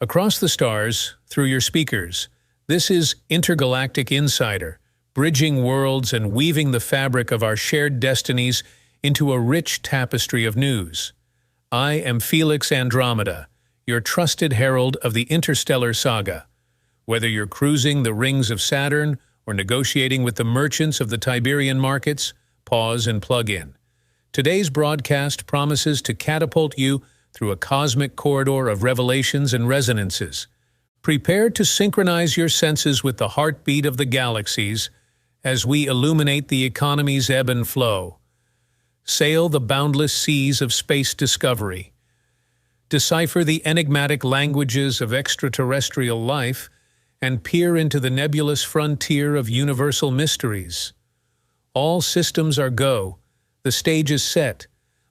Across the stars, through your speakers, this is Intergalactic Insider, bridging worlds and weaving the fabric of our shared destinies into a rich tapestry of news. I am Felix Andromeda, your trusted herald of the interstellar saga. Whether you're cruising the rings of Saturn or negotiating with the merchants of the Tiberian markets, pause and plug in. Today's broadcast promises to catapult you through a cosmic corridor of revelations and resonances. Prepare to synchronize your senses with the heartbeat of the galaxies as we illuminate the economy's ebb and flow. Sail the boundless seas of space discovery. Decipher the enigmatic languages of extraterrestrial life and peer into the nebulous frontier of universal mysteries. All systems are go. The stage is set.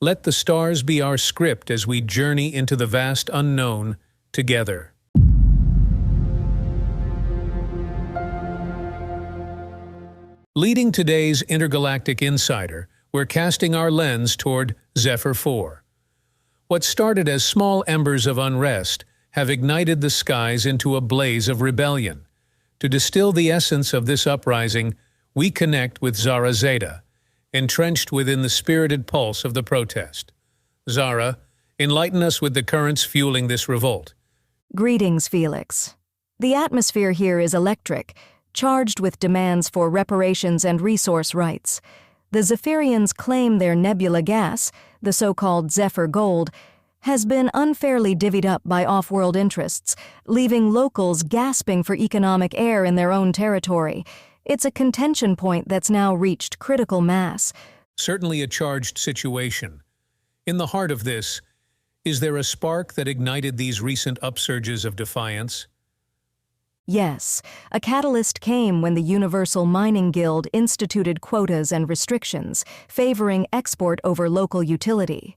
Let the stars be our script as we journey into the vast unknown together. Leading today's Intergalactic Insider, we're casting our lens toward Zephyr 4. What started as small embers of unrest have ignited the skies into a blaze of rebellion. To distill the essence of this uprising, we connect with Zara Zeta, entrenched within the spirited pulse of the protest. Zara, enlighten us with the currents fueling this revolt. Greetings, Felix. The atmosphere here is electric, charged with demands for reparations and resource rights. The Zephyrians claim their Nebula gas, the so-called Zephyr Gold, has been unfairly divvied up by off-world interests, leaving locals gasping for economic air in their own territory. It's a contention point that's now reached critical mass. Certainly a charged situation. In the heart of this, is there a spark that ignited these recent upsurges of defiance? Yes, a catalyst came when the Universal Mining Guild instituted quotas and restrictions, favoring export over local utility.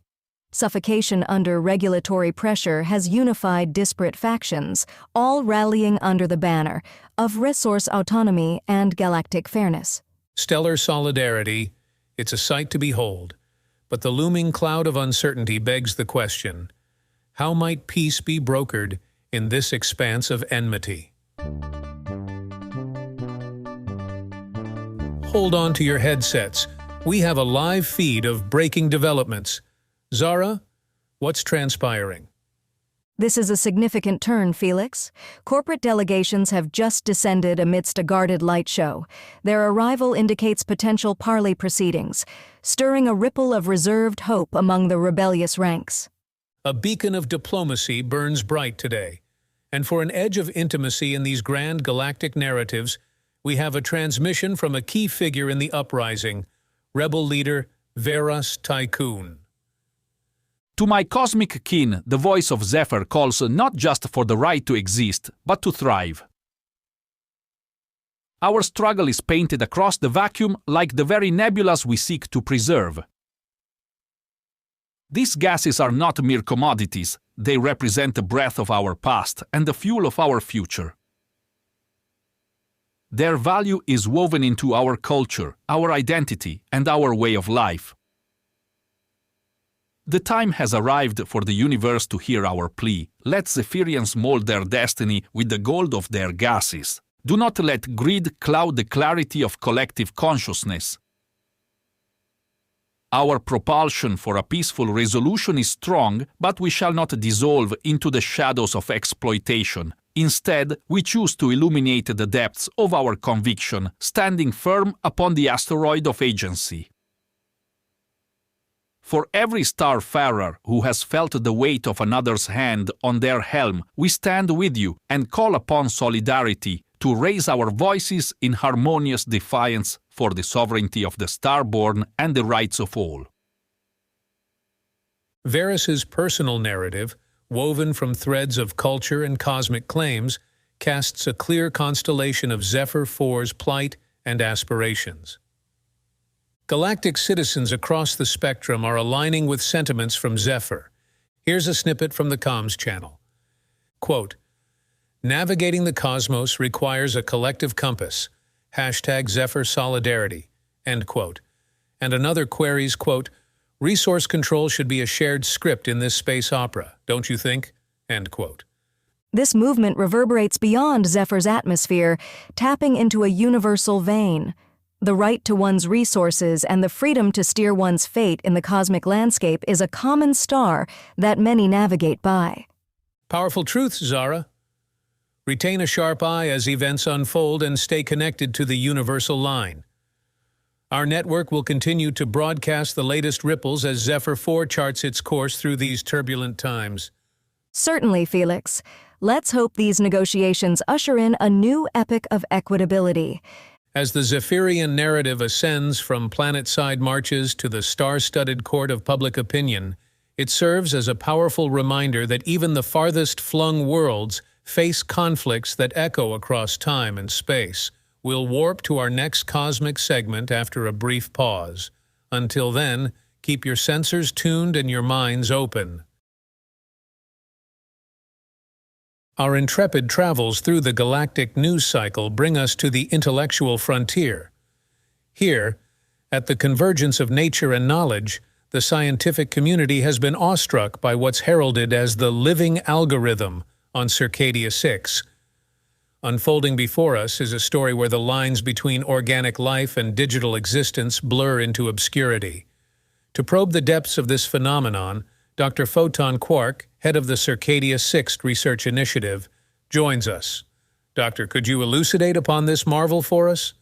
Suffocation under regulatory pressure has unified disparate factions, all rallying under the banner of resource autonomy and galactic fairness. Stellar solidarity, it's a sight to behold, but the looming cloud of uncertainty begs the question, how might peace be brokered in this expanse of enmity? Hold on to your headsets. We have a live feed of breaking developments. Zara, what's transpiring? This is a significant turn, Felix. Corporate delegations have just descended amidst a guarded light show. Their arrival indicates potential parley proceedings, stirring a ripple of reserved hope among the rebellious ranks. A beacon of diplomacy burns bright today. And for an edge of intimacy in these grand galactic narratives, we have a transmission from a key figure in the uprising, rebel leader Verus Tycoon. To my cosmic kin, the voice of Zephyr calls not just for the right to exist, but to thrive. Our struggle is painted across the vacuum like the very nebulas we seek to preserve. These gases are not mere commodities, they represent the breath of our past and the fuel of our future. Their value is woven into our culture, our identity, and our way of life. The time has arrived for the universe to hear our plea. Let Zephyrians mold their destiny with the gold of their gases. Do not let greed cloud the clarity of collective consciousness. Our propulsion for a peaceful resolution is strong, but we shall not dissolve into the shadows of exploitation. Instead, we choose to illuminate the depths of our conviction, standing firm upon the asteroid of agency. For every starfarer who has felt the weight of another's hand on their helm, we stand with you and call upon solidarity to raise our voices in harmonious defiance for the sovereignty of the starborn and the rights of all. Verus's personal narrative, woven from threads of culture and cosmic claims, casts a clear constellation of Zephyr 4's plight and aspirations. Galactic citizens across the spectrum are aligning with sentiments from Zephyr. Here's a snippet from the comms channel. Quote, navigating the cosmos requires a collective compass. #Zephyr Solidarity. End quote. And another queries, quote, resource control should be a shared script in this space opera, don't you think? End quote. This movement reverberates beyond Zephyr's atmosphere, tapping into a universal vein. The right to one's resources and the freedom to steer one's fate in the cosmic landscape is a common star that many navigate by. Powerful truths, Zara. Retain a sharp eye as events unfold and stay connected to the universal line. Our network will continue to broadcast the latest ripples as Zephyr 4 charts its course through these turbulent times. Certainly, Felix. Let's hope these negotiations usher in a new epoch of equitability. As the Zephyrian narrative ascends from planet-side marches to the star-studded court of public opinion, it serves as a powerful reminder that even the farthest-flung worlds face conflicts that echo across time and space. We'll warp to our next cosmic segment after a brief pause. Until then, keep your sensors tuned and your minds open. Our intrepid travels through the galactic news cycle bring us to the intellectual frontier. Here, at the convergence of nature and knowledge, the scientific community has been awestruck by what's heralded as the living algorithm on Circadia 6. Unfolding before us is a story where the lines between organic life and digital existence blur into obscurity. To probe the depths of this phenomenon, Dr. Photon Quark, head of the Circadia 6 Research Initiative, joins us. Doctor, could you elucidate upon this marvel for us?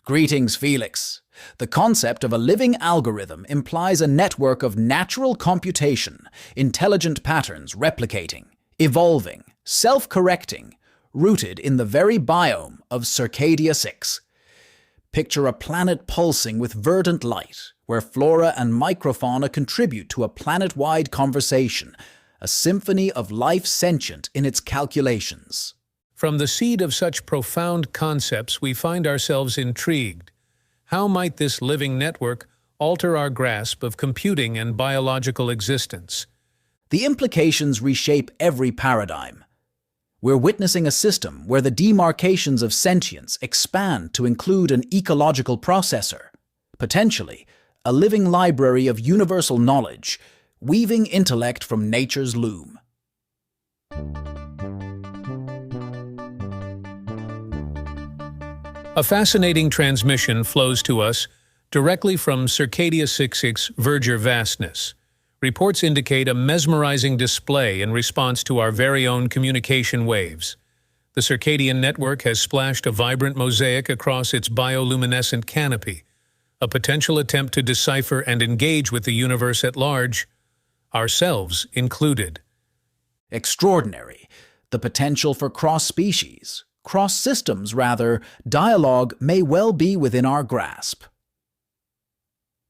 Greetings, Felix. The concept of a living algorithm implies a network of natural computation, intelligent patterns replicating, evolving, self-correcting, rooted in the very biome of Circadia 6. Picture a planet pulsing with verdant light, where flora and microfauna contribute to a planet-wide conversation, a symphony of life sentient in its calculations. From the seed of such profound concepts, we find ourselves intrigued. How might this living network alter our grasp of computing and biological existence? The implications reshape every paradigm. We're witnessing a system where the demarcations of sentience expand to include an ecological processor, potentially a living library of universal knowledge, weaving intellect from nature's loom. A fascinating transmission flows to us directly from Circadia 6's Verger vastness. Reports indicate a mesmerizing display in response to our very own communication waves. The Circadian network has splashed a vibrant mosaic across its bioluminescent canopy, a potential attempt to decipher and engage with the universe at large, ourselves included. Extraordinary. The potential for cross-species, cross-systems rather, dialogue may well be within our grasp.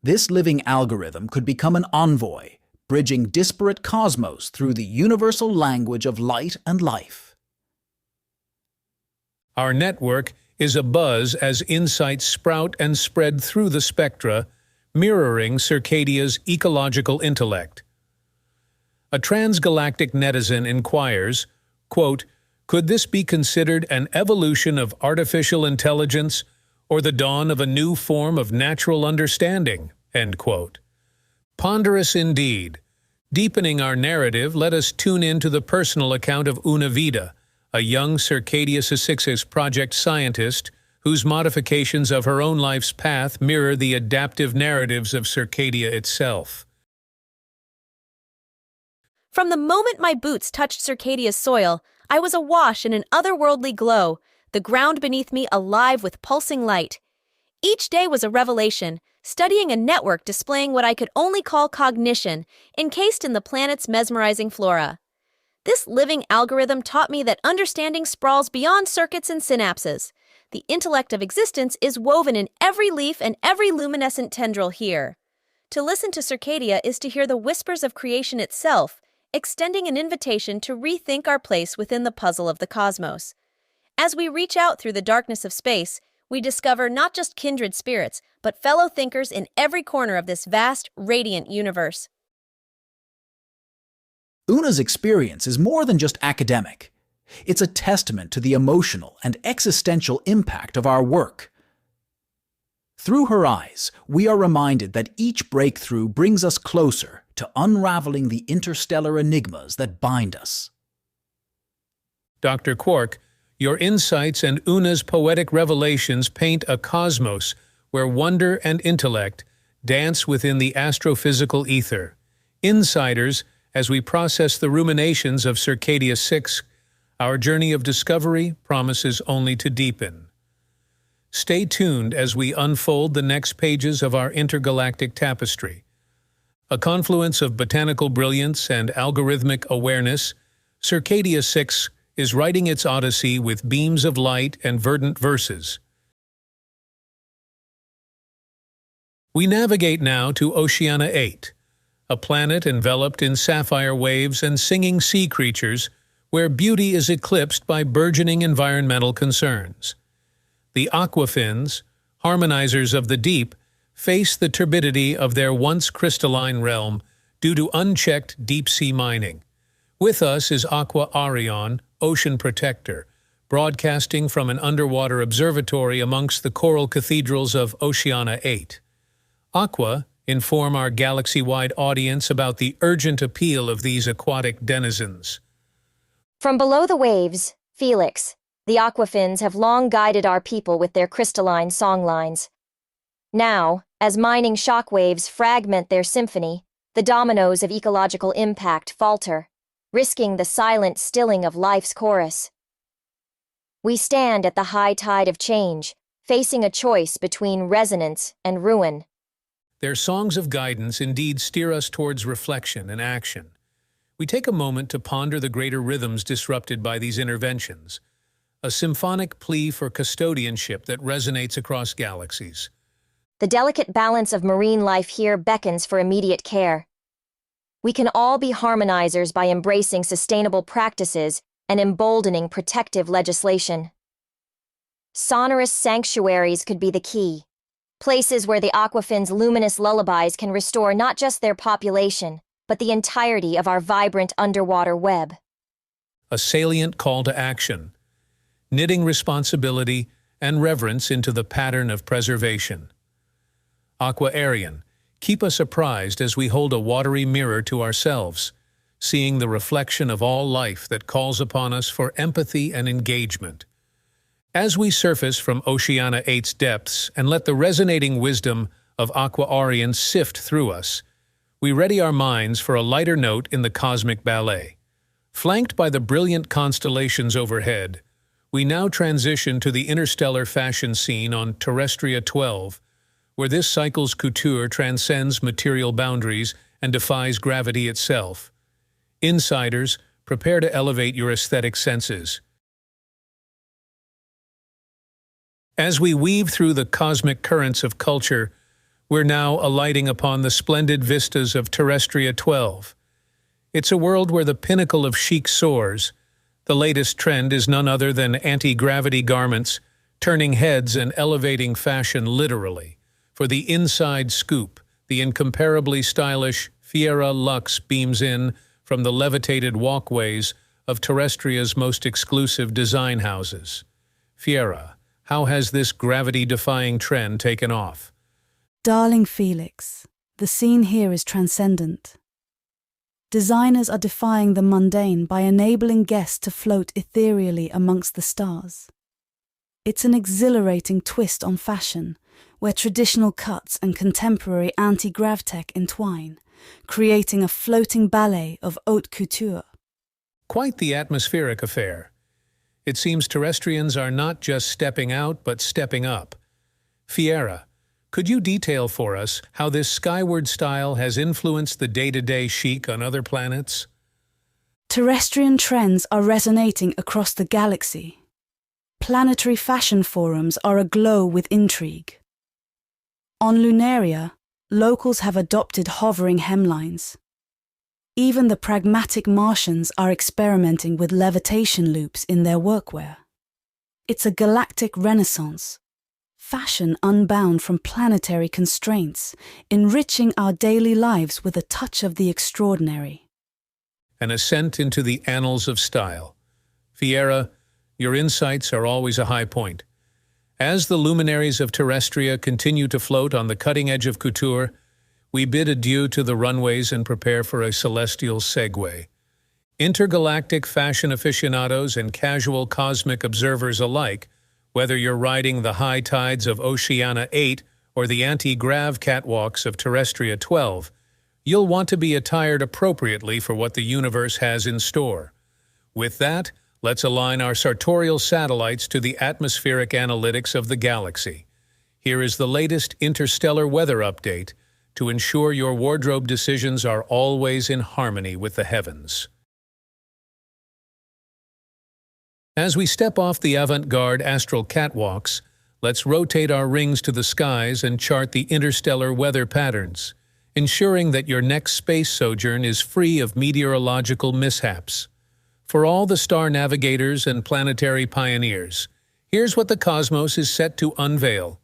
This living algorithm could become an envoy, bridging disparate cosmos through the universal language of light and life. Our network is abuzz as insights sprout and spread through the spectra, mirroring Circadia's ecological intellect. A transgalactic netizen inquires, quote, "Could this be considered an evolution of artificial intelligence or the dawn of a new form of natural understanding?" End quote. Ponderous indeed. Deepening our narrative, let us tune in to the personal account of Una Vida, a young Circadia 6's project scientist whose modifications of her own life's path mirror the adaptive narratives of Circadia itself. From the moment my boots touched Circadia's soil, I was awash in an otherworldly glow, the ground beneath me alive with pulsing light. Each day was a revelation, studying a network displaying what I could only call cognition, encased in the planet's mesmerizing flora. This living algorithm taught me that understanding sprawls beyond circuits and synapses. The intellect of existence is woven in every leaf and every luminescent tendril here. To listen to Circadia is to hear the whispers of creation itself, extending an invitation to rethink our place within the puzzle of the cosmos. As we reach out through the darkness of space, we discover not just kindred spirits, but fellow thinkers in every corner of this vast, radiant universe. Una's experience is more than just academic. It's a testament to the emotional and existential impact of our work. Through her eyes, we are reminded that each breakthrough brings us closer to unraveling the interstellar enigmas that bind us. Dr. Quark, your insights and Una's poetic revelations paint a cosmos where wonder and intellect dance within the astrophysical ether. Insiders, as we process the ruminations of Circadia 6, our journey of discovery promises only to deepen. Stay tuned as we unfold the next pages of our intergalactic tapestry. A confluence of botanical brilliance and algorithmic awareness, Circadia 6 is writing its odyssey with beams of light and verdant verses. We navigate now to Oceania 8, a planet enveloped in sapphire waves and singing sea creatures where beauty is eclipsed by burgeoning environmental concerns. The aquafins, harmonizers of the deep, face the turbidity of their once crystalline realm due to unchecked deep-sea mining. With us is Aqua Arion, ocean protector, broadcasting from an underwater observatory amongst the coral cathedrals of Oceania 8. Aqua, inform our galaxy-wide audience about the urgent appeal of these aquatic denizens. From below the waves, Felix, the aquafins have long guided our people with their crystalline songlines. Now, as mining shockwaves fragment their symphony, the dominoes of ecological impact falter, risking the silent stilling of life's chorus. We stand at the high tide of change, facing a choice between resonance and ruin. Their songs of guidance indeed steer us towards reflection and action. We take a moment to ponder the greater rhythms disrupted by these interventions, a symphonic plea for custodianship that resonates across galaxies. The delicate balance of marine life here beckons for immediate care. We can all be harmonizers by embracing sustainable practices and emboldening protective legislation. Sonorous sanctuaries could be the key, places where the aquafins' luminous lullabies can restore not just their population, but the entirety of our vibrant underwater web. A salient call to action, knitting responsibility and reverence into the pattern of preservation. Aqua Arion, keep us apprised as we hold a watery mirror to ourselves, seeing the reflection of all life that calls upon us for empathy and engagement. As we surface from Oceania 8's depths and let the resonating wisdom of Aqua Arion sift through us, we ready our minds for a lighter note in the cosmic ballet. Flanked by the brilliant constellations overhead, we now transition to the interstellar fashion scene on Terrestria 12, where this cycle's couture transcends material boundaries and defies gravity itself. Insiders, prepare to elevate your aesthetic senses. As we weave through the cosmic currents of culture, we're now alighting upon the splendid vistas of Terrestria 12. It's a world where the pinnacle of chic soars. The latest trend is none other than anti-gravity garments, turning heads and elevating fashion literally. For the inside scoop, the incomparably stylish Fiera Luxe beams in from the levitated walkways of Terrestria's most exclusive design houses. Fiera, how has this gravity-defying trend taken off? Darling Felix, the scene here is transcendent. Designers are defying the mundane by enabling guests to float ethereally amongst the stars. It's an exhilarating twist on fashion, where traditional cuts and contemporary anti-grav tech entwine, creating a floating ballet of haute couture. Quite the atmospheric affair. It seems terrestrians are not just stepping out, but stepping up. Fiera, could you detail for us how this skyward style has influenced the day-to-day chic on other planets? Terrestrian trends are resonating across the galaxy. Planetary fashion forums are aglow with intrigue. On Lunaria, locals have adopted hovering hemlines. Even the pragmatic Martians are experimenting with levitation loops in their workwear. It's a galactic renaissance, fashion unbound from planetary constraints, enriching our daily lives with a touch of the extraordinary. An ascent into the annals of style. Fiera, your insights are always a high point. As the luminaries of Terrestria continue to float on the cutting edge of couture, we bid adieu to the runways and prepare for a celestial segue. Intergalactic fashion aficionados and casual cosmic observers alike, whether you're riding the high tides of Oceania 8 or the anti-grav catwalks of Terrestria 12, you'll want to be attired appropriately for what the universe has in store. With that, let's align our sartorial satellites to the atmospheric analytics of the galaxy. Here is the latest interstellar weather update to ensure your wardrobe decisions are always in harmony with the heavens. As we step off the avant-garde astral catwalks, let's rotate our rings to the skies and chart the interstellar weather patterns, ensuring that your next space sojourn is free of meteorological mishaps. For all the star navigators and planetary pioneers, here's what the cosmos is set to unveil.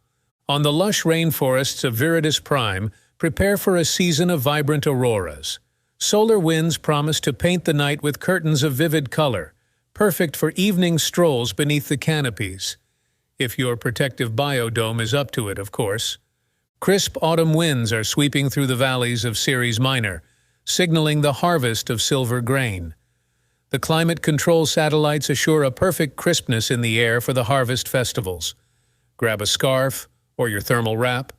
On the lush rainforests of Viridis Prime, prepare for a season of vibrant auroras. Solar winds promise to paint the night with curtains of vivid color, perfect for evening strolls beneath the canopies. If your protective biodome is up to it, of course. Crisp autumn winds are sweeping through the valleys of Ceres Minor, signaling the harvest of silver grain. The climate control satellites assure a perfect crispness in the air for the harvest festivals. Grab a scarf or your thermal wrap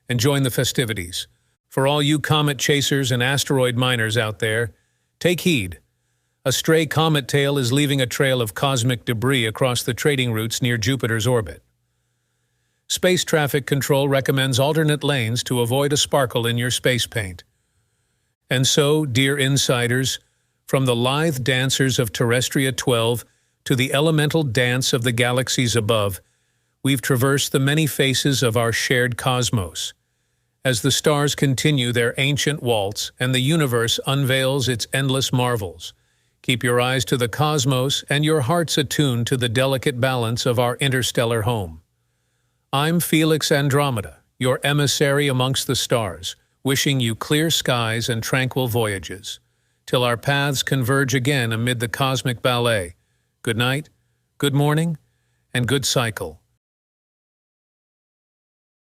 and join the festivities. For all you comet chasers and asteroid miners out there, take heed. A stray comet tail is leaving a trail of cosmic debris across the trading routes near Jupiter's orbit. Space traffic control recommends alternate lanes to avoid a sparkle in your space paint. And so, dear insiders, from the lithe dancers of Terrestria 12 to the elemental dance of the galaxies above, we've traversed the many faces of our shared cosmos. As the stars continue their ancient waltz and the universe unveils its endless marvels, keep your eyes to the cosmos and your hearts attuned to the delicate balance of our interstellar home. I'm Felix Andromeda, your emissary amongst the stars, wishing you clear skies and tranquil voyages, till our paths converge again amid the cosmic ballet. Good night, good morning, and good cycle.